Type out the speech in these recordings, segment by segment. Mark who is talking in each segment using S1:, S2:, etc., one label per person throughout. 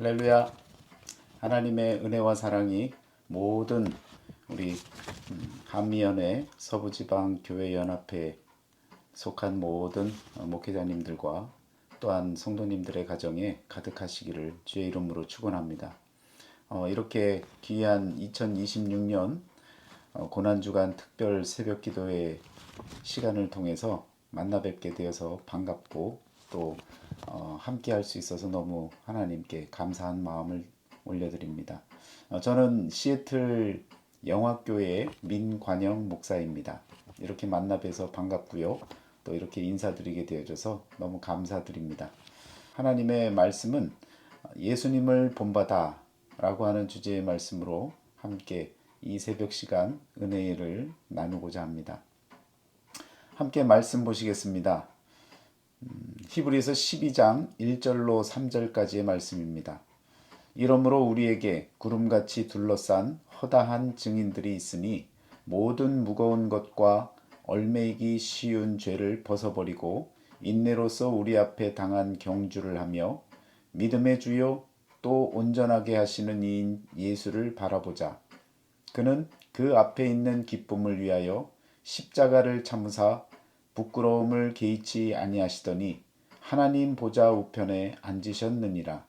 S1: 할렐루야. 하나님의 은혜와 사랑이 모든 우리 한미연회 서부지방교회연합회에 속한 모든 목회자님들과 또한 성도님들의 가정에 가득하시기를 주의 이름으로 축원합니다. 이렇게 귀한 2026년 고난주간 특별 새벽기도회 시간을 통해서 만나 뵙게 되어서 반갑고 또 함께 할 수 있어서 너무 하나님께 감사한 마음을 올려드립니다. 저는 시애틀 영화교회 민관영 목사입니다. 이렇게 만나 뵈서 반갑고요. 또 이렇게 인사드리게 되어져서 너무 감사드립니다. 하나님의 말씀은 예수님을 본받아 라고 하는 주제의 말씀으로 함께 이 새벽 시간 은혜를 나누고자 합니다. 함께 말씀 보시겠습니다. 히브리서 12장 1절로 3절까지의 말씀입니다. 이러므로 우리에게 구름같이 둘러싼 허다한 증인들이 있으니 모든 무거운 것과 얽매이기 쉬운 죄를 벗어버리고 인내로서 우리 앞에 당한 경주를 하며 믿음의 주요 또 온전하게 하시는 이인 예수를 바라보자. 그는 그 앞에 있는 기쁨을 위하여 십자가를 참으사 부끄러움을 개의치 아니하시더니 하나님 보좌 우편에 앉으셨느니라.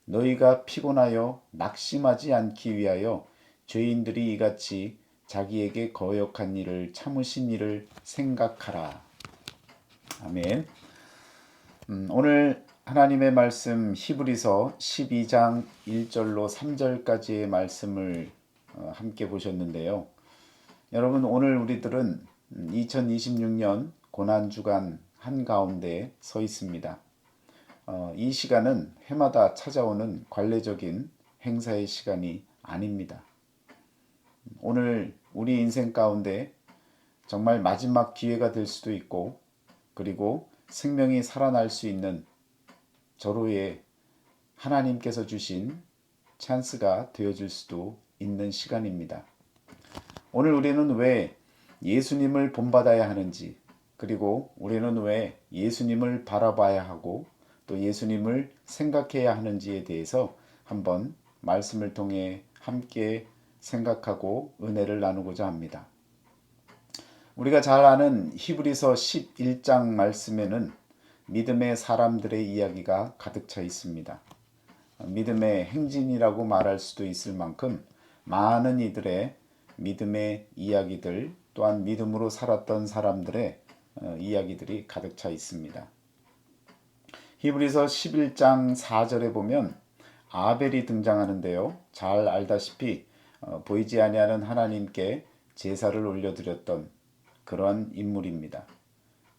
S1: 너희가 피곤하여 낙심하지 않기 위하여 죄인들이 이같이 자기에게 거역한 일을 참으신 일을 생각하라. 아멘. 오늘 하나님의 말씀 히브리서 12장 1절로 3절까지의 말씀을 함께 보셨는데요. 여러분, 오늘 우리들은 2026년 고난주간 한가운데 서 있습니다. 이 시간은 해마다 찾아오는 관례적인 행사의 시간이 아닙니다. 오늘 우리 인생 가운데 정말 마지막 기회가 될 수도 있고, 그리고 생명이 살아날 수 있는 절호의 하나님께서 주신 찬스가 되어질 수도 있는 시간입니다. 오늘 우리는 왜 예수님을 본받아야 하는지, 그리고 우리는 왜 예수님을 바라봐야 하고 또 예수님을 생각해야 하는지에 대해서 한번 말씀을 통해 함께 생각하고 은혜를 나누고자 합니다. 우리가 잘 아는 히브리서 11장 말씀에는 믿음의 사람들의 이야기가 가득 차 있습니다. 믿음의 행진이라고 말할 수도 있을 만큼 많은 이들의 믿음의 이야기들, 또한 믿음으로 살았던 사람들의 이야기들이 가득 차 있습니다. 히브리서 11장 4절에 보면 아벨이 등장하는데요. 잘 알다시피 보이지 아니하는 하나님께 제사를 올려드렸던 그런 인물입니다.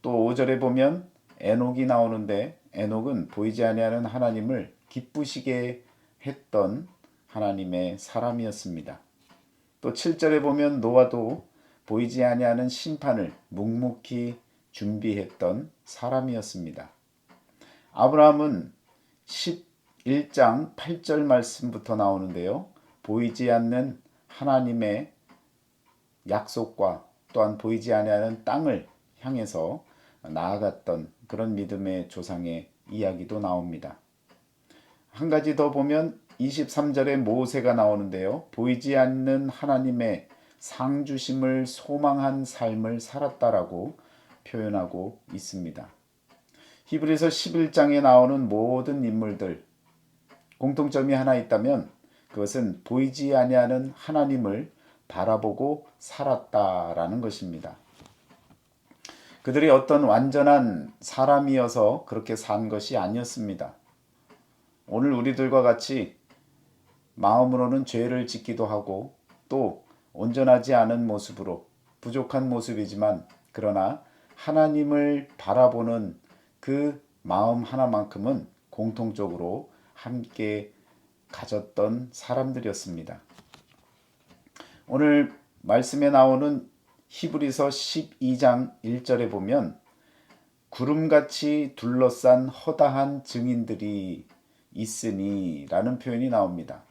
S1: 또 5절에 보면 에녹이 나오는데 에녹은 보이지 아니하는 하나님을 기쁘시게 했던 하나님의 사람이었습니다. 또 7절에 보면 노아도 보이지 아니하는 심판을 묵묵히 준비했던 사람이었습니다. 아브라함은 11장 8절 말씀부터 나오는데요. 보이지 않는 하나님의 약속과 또한 보이지 아니하는 땅을 향해서 나아갔던 그런 믿음의 조상의 이야기도 나옵니다. 한 가지 더 보면 23절에 모세가 나오는데요. 보이지 않는 하나님의 상주심을 소망한 삶을 살았다라고 표현하고 있습니다. 히브리서 11장에 나오는 모든 인물들, 공통점이 하나 있다면 그것은 보이지 아니하는 하나님을 바라보고 살았다라는 것입니다. 그들이 어떤 완전한 사람이어서 그렇게 산 것이 아니었습니다. 오늘 우리들과 같이 마음으로는 죄를 짓기도 하고 또 온전하지 않은 모습으로 부족한 모습이지만 그러나 하나님을 바라보는 그 마음 하나만큼은 공통적으로 함께 가졌던 사람들이었습니다. 오늘 말씀에 나오는 히브리서 12장 1절에 보면 구름같이 둘러싼 허다한 증인들이 있으니 라는 표현이 나옵니다.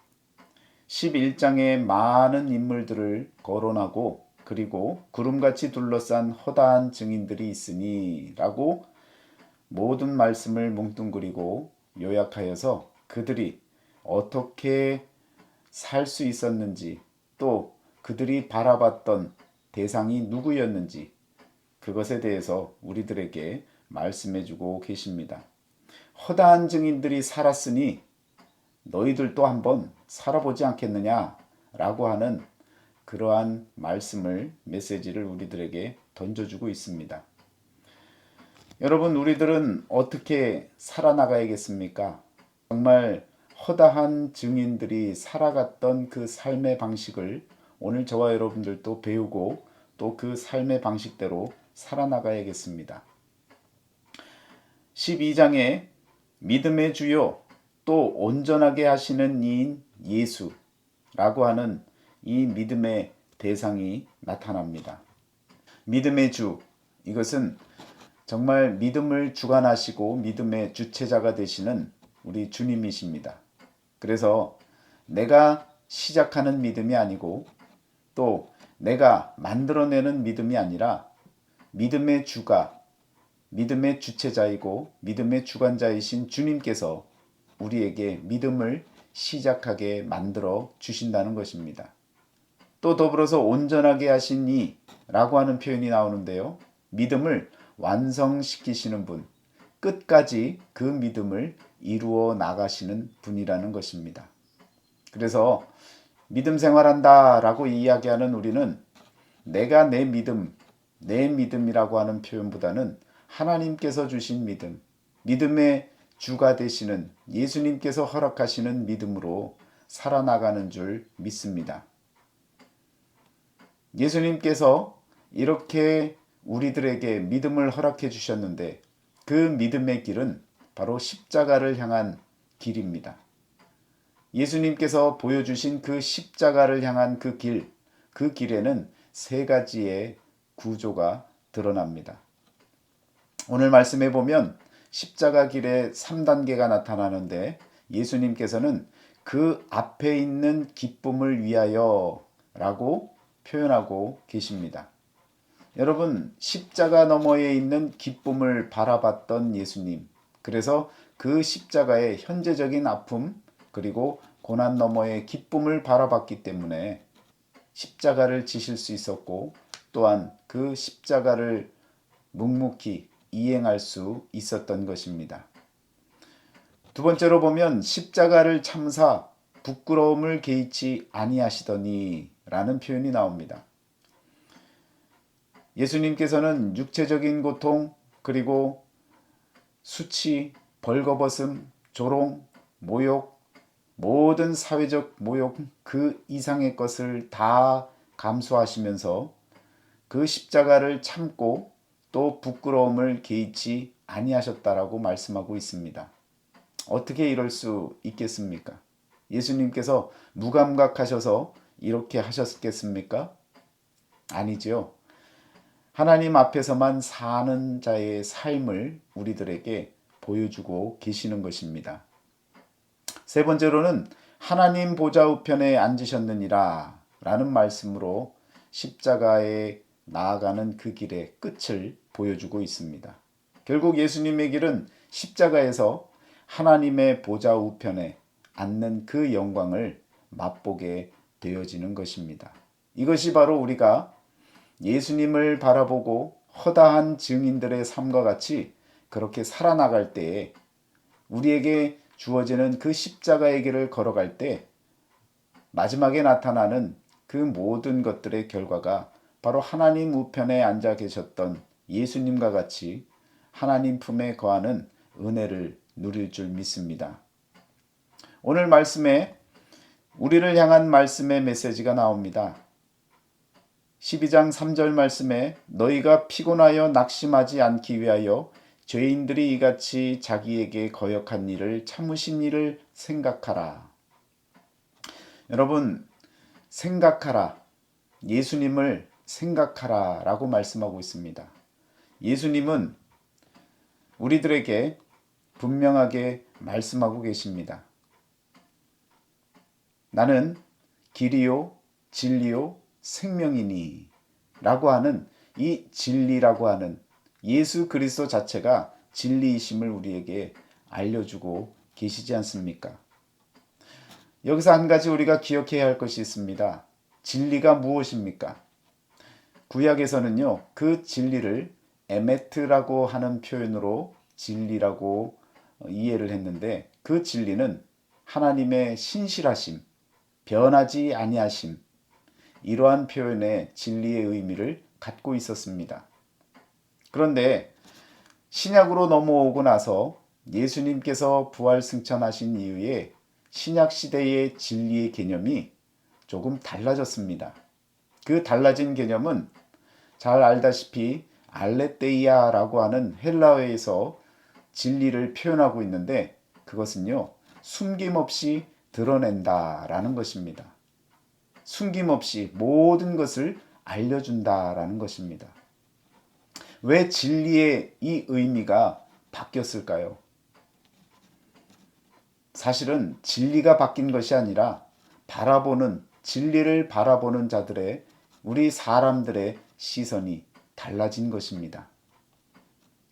S1: 11장에 많은 인물들을 거론하고 그리고 구름같이 둘러싼 허다한 증인들이 있으니 라고 모든 말씀을 뭉뚱그리고 요약하여서 그들이 어떻게 살 수 있었는지, 또 그들이 바라봤던 대상이 누구였는지 그것에 대해서 우리들에게 말씀해 주고 계십니다. 허다한 증인들이 살았으니 너희들도 한번 살아보지 않겠느냐 라고 하는 그러한 말씀을, 메시지를 우리들에게 던져주고 있습니다. 여러분, 우리들은 어떻게 살아나가야겠습니까? 정말 허다한 증인들이 살아갔던 그 삶의 방식을 오늘 저와 여러분들도 배우고 또 그 삶의 방식대로 살아나가야겠습니다. 12장에 믿음의 주요 또 온전하게 하시는 이인 예수라고 하는 이 믿음의 대상이 나타납니다. 믿음의 주, 이것은 정말 믿음을 주관하시고 믿음의 주체자가 되시는 우리 주님이십니다. 그래서 내가 시작하는 믿음이 아니고 또 내가 만들어내는 믿음이 아니라 믿음의 주가, 믿음의 주체자이고 믿음의 주관자이신 주님께서 우리에게 믿음을 시작하게 만들어 주신다는 것입니다. 또 더불어서 온전하게 하신 이라고 하는 표현이 나오는데요. 믿음을 완성시키시는 분, 끝까지 그 믿음을 이루어 나가시는 분이라는 것입니다. 그래서 믿음 생활한다 라고 이야기하는 우리는 내가 내 믿음이라고 하는 표현보다는 하나님께서 주신 믿음, 믿음의 주가 되시는 예수님께서 허락하시는 믿음으로 살아나가는 줄 믿습니다. 예수님께서 이렇게 우리들에게 믿음을 허락해 주셨는데 그 믿음의 길은 바로 십자가를 향한 길입니다. 예수님께서 보여주신 그 십자가를 향한 그 길에는 세 가지의 구조가 드러납니다. 오늘 말씀해 보면 십자가 길에 3단계가 나타나는데 예수님께서는 그 앞에 있는 기쁨을 위하여 라고 표현하고 계십니다. 여러분, 십자가 너머에 있는 기쁨을 바라봤던 예수님, 그래서 그 십자가의 현재적인 아픔 그리고 고난 너머의 기쁨을 바라봤기 때문에 십자가를 지실 수 있었고 또한 그 십자가를 묵묵히 이행할 수 있었던 것입니다. 두 번째로 보면 십자가를 참사 부끄러움을 개의치 아니하시더니 라는 표현이 나옵니다. 예수님께서는 육체적인 고통 그리고 수치, 벌거벗음, 조롱, 모욕, 모든 사회적 모욕 그 이상의 것을 다 감수하시면서 그 십자가를 참고 또 부끄러움을 개의치 아니하셨다라고 말씀하고 있습니다. 어떻게 이럴 수 있겠습니까? 예수님께서 무감각하셔서 이렇게 하셨겠습니까? 아니죠. 하나님 앞에서만 사는 자의 삶을 우리들에게 보여주고 계시는 것입니다. 세 번째로는 하나님 보좌 우편에 앉으셨느니라 라는 말씀으로 십자가에 나아가는 그 길의 끝을 보여주고 있습니다. 결국 예수님의 길은 십자가에서 하나님의 보좌 우편에 앉는 그 영광을 맛보게 되어지는 것입니다. 이것이 바로 우리가 예수님을 바라보고 허다한 증인들의 삶과 같이 그렇게 살아나갈 때에 우리에게 주어지는 그 십자가의 길을 걸어갈 때 마지막에 나타나는 그 모든 것들의 결과가 바로 하나님 우편에 앉아 계셨던 예수님과 같이 하나님 품에 거하는 은혜를 누릴 줄 믿습니다. 오늘 말씀에 우리를 향한 말씀의 메시지가 나옵니다. 12장 3절 말씀에 너희가 피곤하여 낙심하지 않기 위하여 죄인들이 이같이 자기에게 거역한 일을 참으신 일을 생각하라. 여러분, 생각하라. 예수님을 생각하라 라고 말씀하고 있습니다. 예수님은 우리들에게 분명하게 말씀하고 계십니다. 나는 길이요 진리요 생명이니 라고 하는 이 진리라고 하는 예수 그리스도 자체가 진리이심을 우리에게 알려주고 계시지 않습니까? 여기서 한 가지 우리가 기억해야 할 것이 있습니다. 진리가 무엇입니까? 구약에서는요, 그 진리를 에메트라고 하는 표현으로 진리라고 이해를 했는데, 그 진리는 하나님의 신실하심, 변하지 아니하심, 이러한 표현의 진리의 의미를 갖고 있었습니다. 그런데 신약으로 넘어오고 나서 예수님께서 부활 승천하신 이후에 신약 시대의 진리의 개념이 조금 달라졌습니다. 그 달라진 개념은 잘 알다시피 알레테이아라고 하는 헬라어에서 진리를 표현하고 있는데, 그것은요, 숨김없이 드러낸다라는 것입니다. 숨김없이 모든 것을 알려준다라는 것입니다. 왜 진리의 이 의미가 바뀌었을까요? 사실은 진리가 바뀐 것이 아니라 진리를 바라보는 자들의, 우리 사람들의 시선이 달라진 것입니다.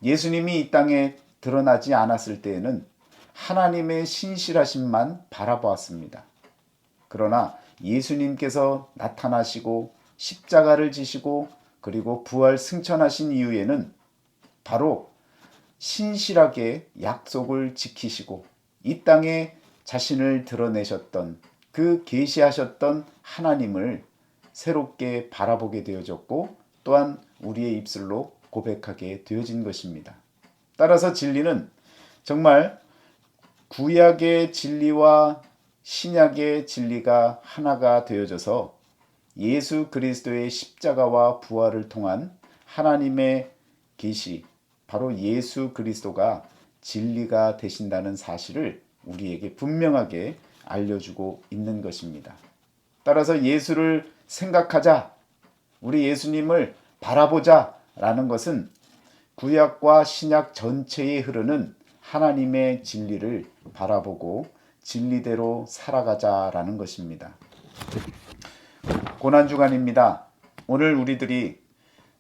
S1: 예수님이 이 땅에 드러나지 않았을 때에는 하나님의 신실하심만 바라보았습니다. 그러나 예수님께서 나타나시고 십자가를 지시고 그리고 부활 승천하신 이후에는 바로 신실하게 약속을 지키시고 이 땅에 자신을 드러내셨던, 그 계시하셨던 하나님을 새롭게 바라보게 되어졌고, 또한 우리의 입술로 고백하게 되어진 것입니다. 따라서 진리는 정말 구약의 진리와 신약의 진리가 하나가 되어져서 예수 그리스도의 십자가와 부활을 통한 하나님의 계시, 바로 예수 그리스도가 진리가 되신다는 사실을 우리에게 분명하게 알려주고 있는 것입니다. 따라서 예수를 생각하자, 우리 예수님을 바라보자 라는 것은 구약과 신약 전체에 흐르는 하나님의 진리를 바라보고 진리대로 살아가자라는 것입니다. 고난주간입니다. 오늘 우리들이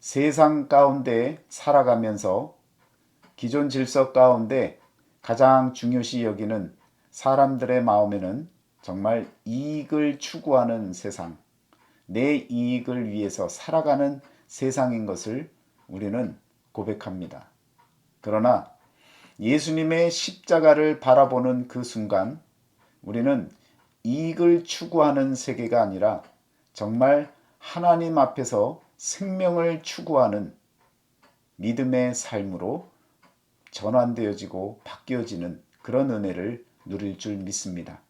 S1: 세상 가운데 살아가면서 기존 질서 가운데 가장 중요시 여기는 사람들의 마음에는 정말 이익을 추구하는 세상, 내 이익을 위해서 살아가는 세상인 것을 우리는 고백합니다. 그러나 예수님의 십자가를 바라보는 그 순간 우리는 이익을 추구하는 세계가 아니라 정말 하나님 앞에서 생명을 추구하는 믿음의 삶으로 전환되어지고 바뀌어지는 그런 은혜를 누릴 줄 믿습니다.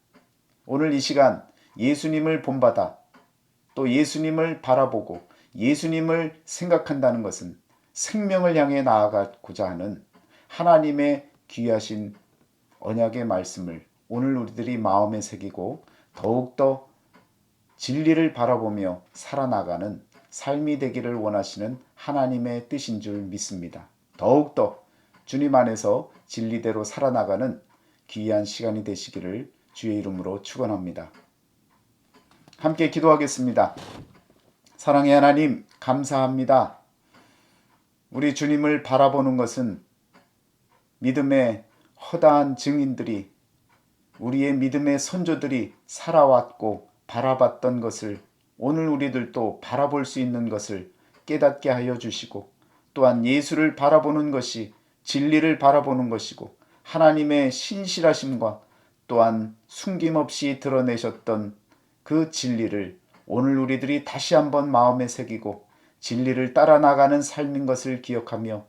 S1: 오늘 이 시간 예수님을 본받아 또 예수님을 바라보고 예수님을 생각한다는 것은 생명을 향해 나아가고자 하는 하나님의 귀하신 언약의 말씀을 오늘 우리들이 마음에 새기고 더욱더 진리를 바라보며 살아나가는 삶이 되기를 원하시는 하나님의 뜻인 줄 믿습니다. 더욱더 주님 안에서 진리대로 살아나가는 귀한 시간이 되시기를 주의 이름으로 축원합니다. 함께 기도하겠습니다. 사랑의 하나님, 감사합니다. 우리 주님을 바라보는 것은 믿음의 허다한 증인들이, 우리의 믿음의 선조들이 살아왔고 바라봤던 것을 오늘 우리들도 바라볼 수 있는 것을 깨닫게 하여 주시고, 또한 예수를 바라보는 것이 진리를 바라보는 것이고 하나님의 신실하심과 또한 숨김없이 드러내셨던 그 진리를 오늘 우리들이 다시 한번 마음에 새기고 진리를 따라 나가는 삶인 것을 기억하며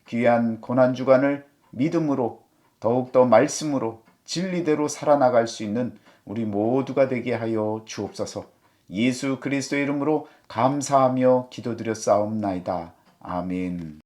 S1: 귀한 고난주간을 믿음으로 더욱더 말씀으로 진리대로 살아나갈 수 있는 우리 모두가 되게 하여 주옵소서. 예수 그리스도의 이름으로 감사하며 기도드렸사옵나이다. 아멘.